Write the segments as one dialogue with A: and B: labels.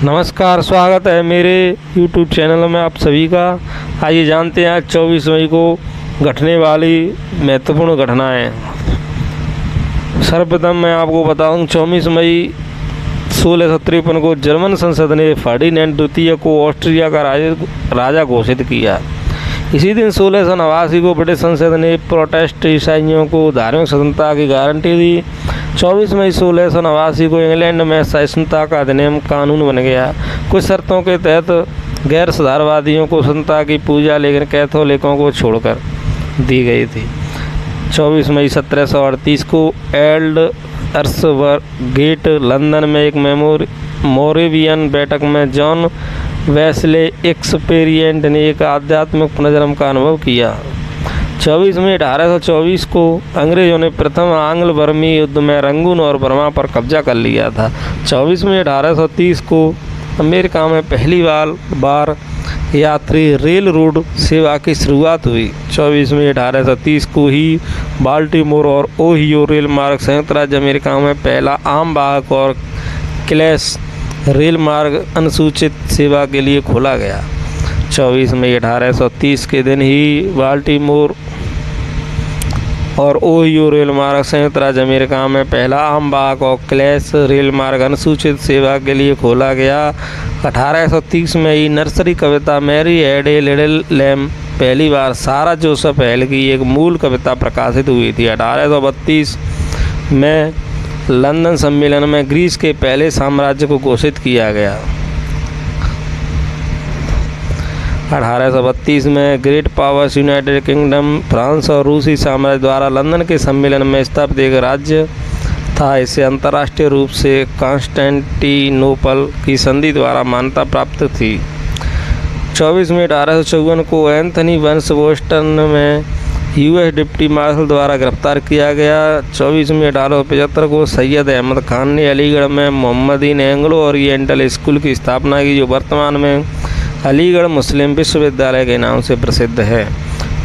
A: नमस्कार, स्वागत है मेरे YouTube चैनल में आप सभी का। आइए जानते हैं आज 24 मई को घटने वाली महत्वपूर्ण घटनाएं। सर्वप्रथम मैं आपको बताऊं 24 मई 1653 को जर्मन संसद ने फर्डिनेंड द्वितीय को ऑस्ट्रिया का राजा घोषित किया। इसी दिन 1689 को ब्रिटिश संसद ने प्रोटेस्ट ईसाइयों को धार्मिक स्वतंत्रता की गारंटी दी। 24 मई 1689 को इंग्लैंड में सहिष्णुता का अधिनियम कानून बन गया। कुछ शर्तों के तहत गैर सुधारवादियों को स्वतंत्रता की पूजा लेकिन कैथोलिकों को छोड़कर दी गई थी। 24 मई 1738 को एल्ड अर्सबर्गेट लंदन में एक मोरेवियन बैठक में जॉन वेस्ले एक्सपेरिएंट ने एक आध्यात्मिक पुनर्जन्म का अनुभव किया। 24 मई 1824 को अंग्रेजों ने प्रथम आंग्ल बर्मी युद्ध में रंगून और बर्मा पर कब्जा कर लिया था। 24 मई 1830 को अमेरिका में पहली बार यात्री रेल रोड सेवा की शुरुआत हुई। 24 मई 1830 को ही बाल्टीमोर और ओहियो रेल मार्ग संयुक्त राज्य अमेरिका में पहला आम वाहक और क्लैश रेल मार्ग अनुसूचित सेवा के लिए खोला गया। 24 मई 1830 के दिन ही बाल्टीमोर और ओहियो रेल मार्ग संयुक्त राज्य अमेरिका में पहला आम वाहक और क्लैश रेल मार्ग अनुसूचित सेवा के लिए खोला गया। 1830 में ही नर्सरी कविता Mary had a little lamb पहली बार सारा जोसेफ हेल की एक मूल कविता प्रकाशित हुई थी। 1832 में लंदन सम्मेलन में ग्रीस के पहले साम्राज्य को घोषित किया गया। 1832 में great powers United kingdom France और रूसी साम्राज्य द्वारा लंदन के सम्मेलन में स्थापित एक राज्य था। इसे अंतर्राष्ट्रीय रूप से कॉन्स्टेंटिनोपल की संधि द्वारा मान्यता प्राप्त थी। 24 मई 1854 को एंथनी बर्न्स बोस्टन में यूएस डिप्टी मार्शल द्वारा गिरफ्तार किया गया। 24 मई 1875 को सैयद अहमद खान ने अलीगढ़ में मोहम्मदीन एंग्लो ओरिएंटल स्कूल की स्थापना की, जो वर्तमान में अलीगढ़ मुस्लिम विश्वविद्यालय के नाम से प्रसिद्ध है।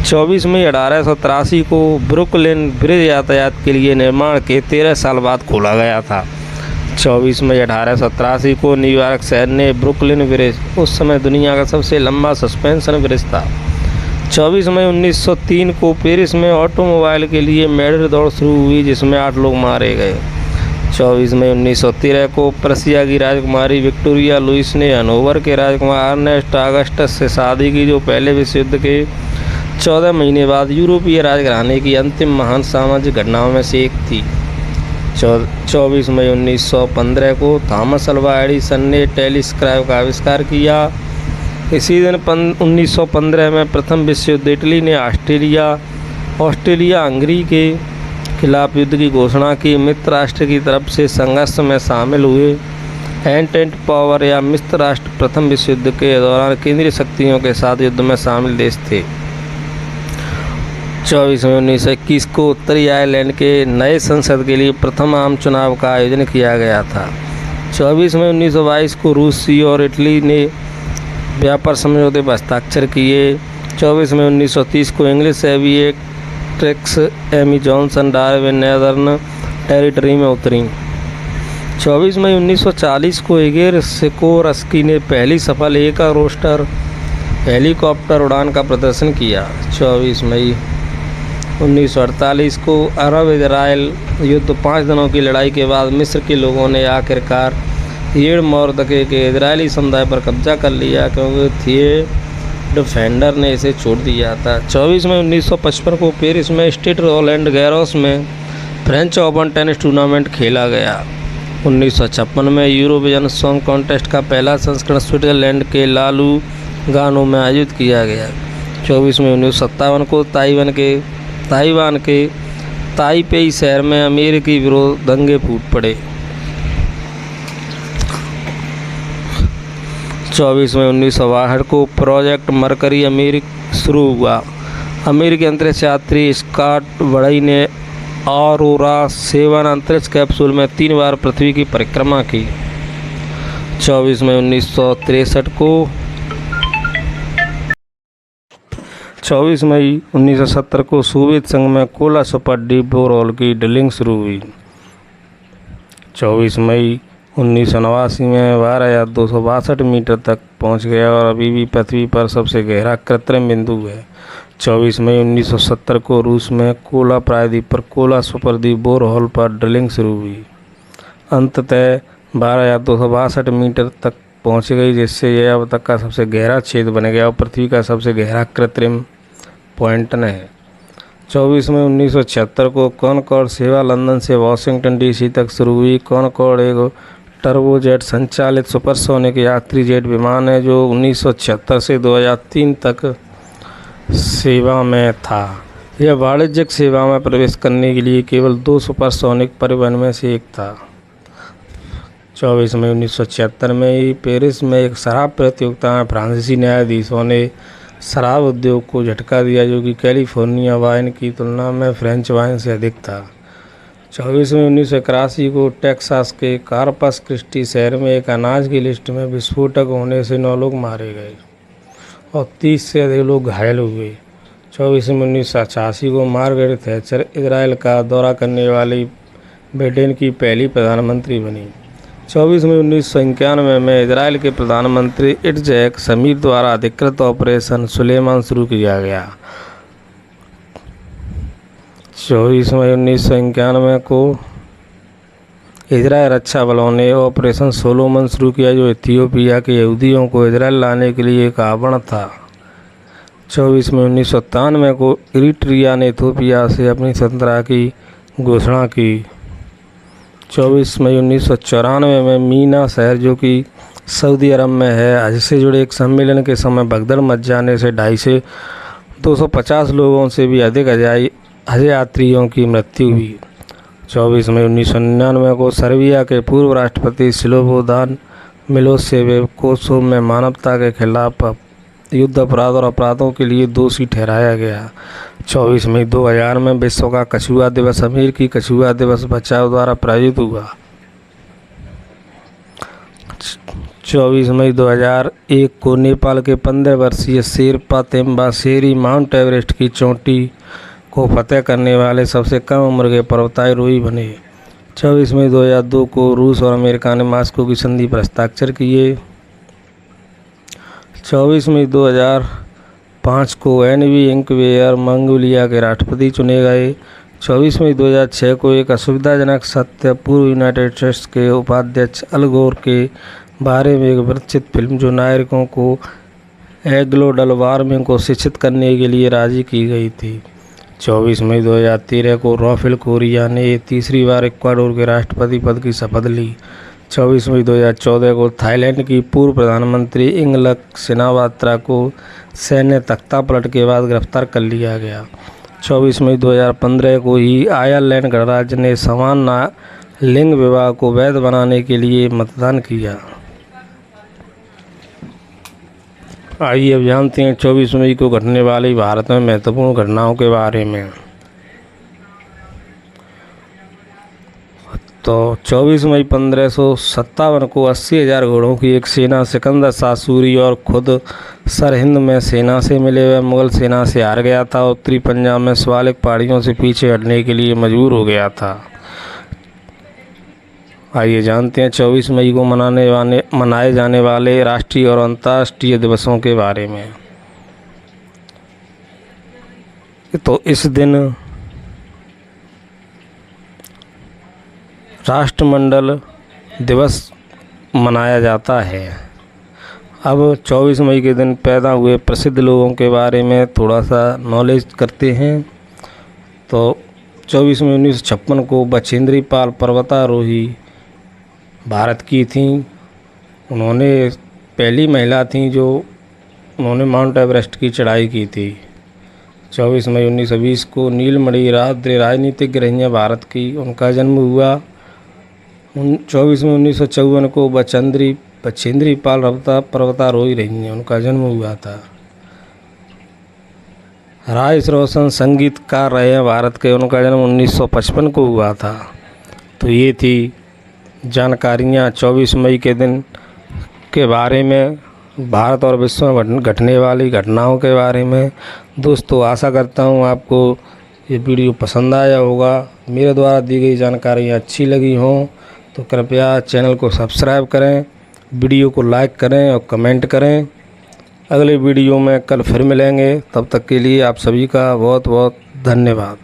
A: 24 मई 1883 को ब्रुकलिन ब्रिज यातायात के लिए निर्माण के 13 साल बाद खोला गया था। 24 मई 1883 को न्यूयॉर्क शहर ने ब्रुकलिन ब्रिज, उस समय दुनिया का सबसे लंबा सस्पेंशन ब्रिज था। 24 मई 1903 को पेरिस में ऑटोमोबाइल के लिए मेडल दौड़ शुरू हुई, जिसमें 8 लोग मारे गए। 24 मई 1913 को प्रशिया की राजकुमारी विक्टोरिया लुइस ने हनोवर के राजकुमार अर्नेस्ट ऑगस्टस से शादी की, जो पहले विश्व युद्ध के 14 महीने बाद यूरोपीय राजघराने की अंतिम महान सामाजिक घटनाओं में से एक थी। 24 मई 1915 को थॉमस अल्वा एडिसन ने टेलीस्कोप का आविष्कार किया। इसी दिन 1915 में प्रथम विश्व युद्ध इटली ने ऑस्ट्रेलिया हंगरी के खिलाफ युद्ध की घोषणा की। मित्र राष्ट्र की तरफ से संघर्ष में शामिल हुए एंटेंट पावर या मित्र राष्ट्र प्रथम विश्व युद्ध के दौरान केंद्रीय शक्तियों के साथ युद्ध में शामिल देश थे। 24 मई 1921 को उत्तरी आयरलैंड के नए संसद के लिए प्रथम आम चुनाव का आयोजन किया गया था। 24 मई 1922 को रूसी और इटली ने व्यापार समझौते पर हस्ताक्षर किए। 24 मई 1930 को English aviatrix Amy Johnson Darwin Northern Territory में उतरी। 24 मई 1940 को इगेर सिकोरस्की ने पहली सफल एक रोस्टर हेलीकॉप्टर उड़ान का प्रदर्शन किया। 24 मई 1948 को अरब इजराइल युद्ध 5 दिनों की लड़ाई के बाद मिस्र के लोगों ने आखिरकार येड़ मोरदके के इजरायली समुदाय पर कब्जा कर लिया, क्योंकि थिए डिफेंडर ने इसे छोड़ दिया था। 24 मई 1955 को पेरिस में स्टेड रोलैंड गैरोस में फ्रेंच ओपन टेनिस टूर्नामेंट खेला गया। 1956 में यूरोविजन सॉन्ग कॉन्टेस्ट का पहला संस्करण स्विट्जरलैंड के लालुगानो में आयोजित किया गया। 24 मई 1957 को ताइवान के ताइपेई शहर में अमेरिकी विरोध दंगे फूट पड़े। 24 मई 1962 को प्रोजेक्ट मरकरी शुरू हुआ। अमेरिकी अंतरिक्ष यात्री स्कॉट बड़ई ने ऑरोरा 7 अंतरिक्ष कैप्सूल में 3 बार पृथ्वी की परिक्रमा की। 24 मई 1963 को 24 मई 1970 को सोवियत संघ में कोला सुपर डीप बोरहोल की ड्रिलिंग शुरू हुई। 24 मई 1989 में 12,262 मीटर तक पहुंच गया और अभी भी पृथ्वी पर सबसे गहरा कृत्रिम बिंदु है। 24 मई 1970 को रूस में कोला प्रायद्वीप पर कोला सुपरद्वीप बोरहोल पर ड्रिलिंग शुरू हुई। अंततः 12,262 मीटर तक पहुंच गई, जिससे यह अब तक का सबसे गहरा छेद बन गया और पृथ्वी का सबसे गहरा कृत्रिम पॉइंट है। 24 मई 1976 को कॉनकॉर्ड सेवा लंदन से वाशिंगटन डीसी तक शुरू हुई। कॉनकॉर्ड एक टर्बोजेट संचालित सुपरसोनिक यात्री जेट विमान है जो 1976 से 2003 तक सेवा में था। यह वाणिज्यिक सेवा में प्रवेश करने के लिए केवल 2 सुपरसोनिक परिवहन में से एक था। 24 मई 1976 में ही पेरिस में एक शराब प्रतियोगिता में फ्रांसीसी न्यायाधीशों ने शराब उद्योग को झटका दिया, जो कि कैलिफोर्निया वाइन की तुलना में फ्रेंच वाइन से अधिक था। 24 मई 1981 को टेक्सास के कॉर्पस क्रिस्टी शहर में एक अनाज की लिस्ट में विस्फोटक होने से 9 लोग मारे गए और 30 से अधिक लोग घायल हुए। 24 मई 1986 को मार्गरेट थैचर इजराइल का दौरा करने वाली ब्रिटेन की पहली प्रधानमंत्री बनी। 24 मई 1991 में इजराइल के प्रधानमंत्री इट्ज़ैक शमीर द्वारा अधिकृत ऑपरेशन सुलेमान शुरू किया गया। 24 मई 1991 को इजराइल रक्षा बलों ने ऑपरेशन सोलोमन शुरू किया, जो इथियोपिया के यहूदियों को इजराइल लाने के लिए एक आवरण था। 24 मई 1993 को इरिट्रिया ने इथियोपिया से अपनी स्वतंत्रता की घोषणा की। 24 मई 1994 में मीना शहर, जो कि सऊदी अरब में है, हज से जुड़े एक सम्मेलन के समय भगदड़ मच जाने से 250 से 250 लोगों से भी अधिक हज यात्रियों की मृत्यु हुई। 24 मई 1999 को सर्बिया के पूर्व राष्ट्रपति स्लोबोदान मिलोसेविच कोसोवो में मानवता के खिलाफ युद्ध अपराध और अपराधों के लिए दोषी ठहराया गया। 24 मई 2000 में विश्व का कछुआ दिवस अमेरिकी कछुआ दिवस बचाव द्वारा प्रायोजित हुआ। 24 मई 2001 को नेपाल के 15 वर्षीय शेरपा तेम्बा सेरी माउंट एवरेस्ट की चोटी को फतेह करने वाले सबसे कम उम्र के पर्वतारोही बने। 24 मई 2002 को रूस और अमेरिका ने मास्को की संधि पर हस्ताक्षर किए। 24 मई 2005 को एनवी इंक्वेयर मंगोलिया के राष्ट्रपति चुने गए। 24 मई 2006 को एक असुविधाजनक सत्य पूर्व यूनाइटेड स्टेट्स के उपाध्यक्ष अल गोर के बारे में एक विस्तृत फिल्म, जो नागरिकों को ग्लोबल वार्मिंग को शिक्षित करने के लिए राजी की गई थी। 24 मई 2013 को राफेल कोरिया ने तीसरी बार इक्वाडोर के राष्ट्रपति पद की शपथ ली। 24 मई 2014 को थाईलैंड की पूर्व प्रधानमंत्री इंगलक सिनावात्रा को सैन्य तख्तापलट के बाद गिरफ्तार कर लिया गया। 24 मई 2015 को ही आयरलैंड गणराज्य ने समान लिंग विवाह को वैध बनाने के लिए मतदान किया। आइए अब जानते हैं 24 मई को घटने वाली भारत में महत्वपूर्ण घटनाओं के बारे में। तो 24 मई 1557 को 80,000 घोड़ों की एक सेना सिकंदर शाह सूरी और खुद सरहिंद में सेना से मिले हुए मुगल सेना से हार गया था और उत्तरी पंजाब में शिवालिक पहाड़ियों से पीछे हटने के लिए मजबूर हो गया था। आइए जानते हैं 24 मई को मनाए जाने वाले राष्ट्रीय और अंतर्राष्ट्रीय दिवसों के बारे में। तो इस दिन राष्ट्रमंडल दिवस मनाया जाता है। अब 24 मई के दिन पैदा हुए प्रसिद्ध लोगों के बारे में थोड़ा सा नॉलेज करते हैं। तो 24 मई 1956 को बछेंद्री पाल पर्वतारोही भारत की थी। उन्होंने पहली महिला थी जो उन्होंने माउंट एवरेस्ट की चढ़ाई की थी। 24 मई 1920 को नीलमणि राय राजनीतिज्ञ रही हैं भारत की, उनका जन्म हुआ। 24 मई 1954 को बछेंद्री पाल पर्वतारोही रही हैं, उनका जन्म हुआ था। राजेश रोशन संगीतकार रहे हैं भारत के, उनका जन्म 1955 को हुआ था। तो ये थी जानकारियाँ 24 मई के दिन के बारे में, भारत और विश्व में घटने वाली घटनाओं के बारे में। दोस्तों आशा करता हूँ आपको ये वीडियो पसंद आया होगा। मेरे द्वारा दी गई जानकारियाँ अच्छी लगी हों तो कृपया चैनल को सब्सक्राइब करें, वीडियो को लाइक करें और कमेंट करें। अगले वीडियो में कल फिर मिलेंगे, तब तक के लिए आप सभी का बहुत बहुत धन्यवाद।